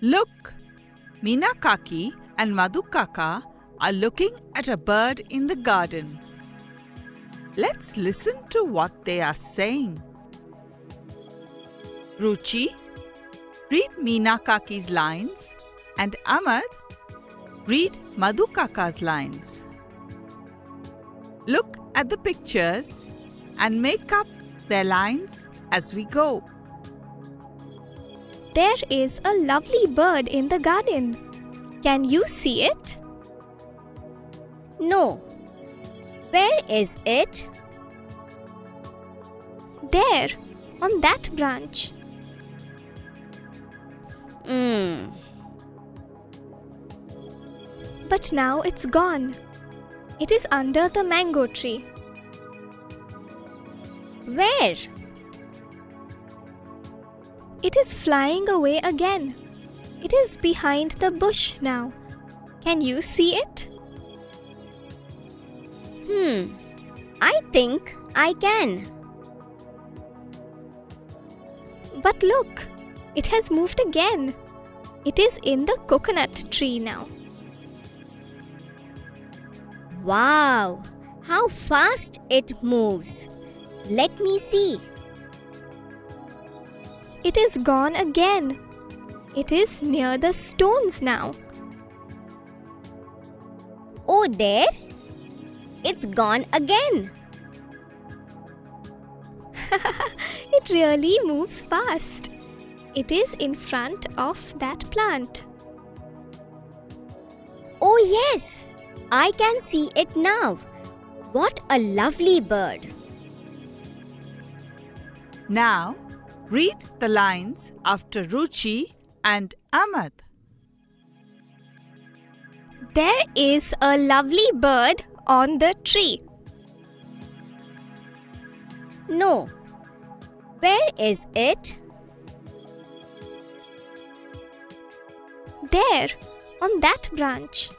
Look! Meena Kaki and Madhu Kaka are looking at a bird in the garden. Let's listen to what they are saying. Ruchi, read Meena Kaki's lines, and Amad, read Madhu Kaka's lines. Look at the pictures and make up their lines as we go. There is a lovely bird in the garden. Can you see it? No. Where is it? There, on that branch. But now it's gone. It is under the mango tree. Where? It is flying away again. It is behind the bush now. Can you see it? I think I can. But look, it has moved again. It is in the coconut tree now. Wow! How fast it moves. Let me see. It is gone again. It is near the stones now. Oh, there? It's gone again. It really moves fast. It is in front of that plant. Oh, yes! I can see it now. What a lovely bird. Now, read the lines after Ruchi and Amad. There is a lovely bird on the tree. No. Where is it? There, on that branch.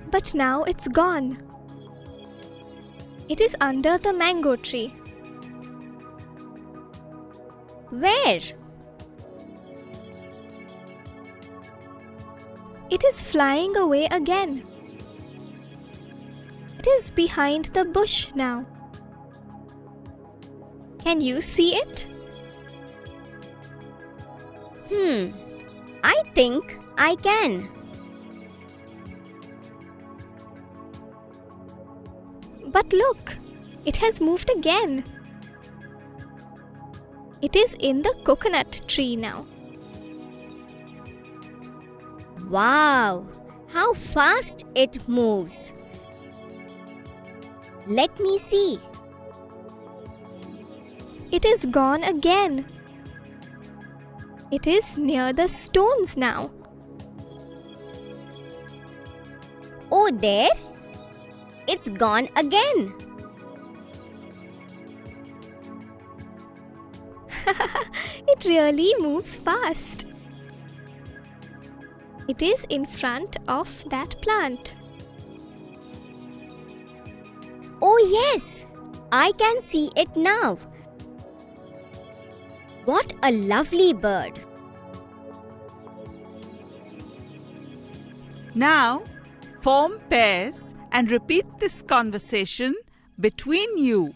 But now it's gone. It is under the mango tree. Where? It is flying away again. It is behind the bush now. Can you see it? I think I can. But look, it has moved again. It is in the coconut tree now. Wow! How fast it moves. Let me see. It is gone again. It is near the stones now. Oh, there? It's gone again. It really moves fast. It is in front of that plant. Oh, yes! I can see it now. What a lovely bird. Now, form pairs and repeat this conversation between you.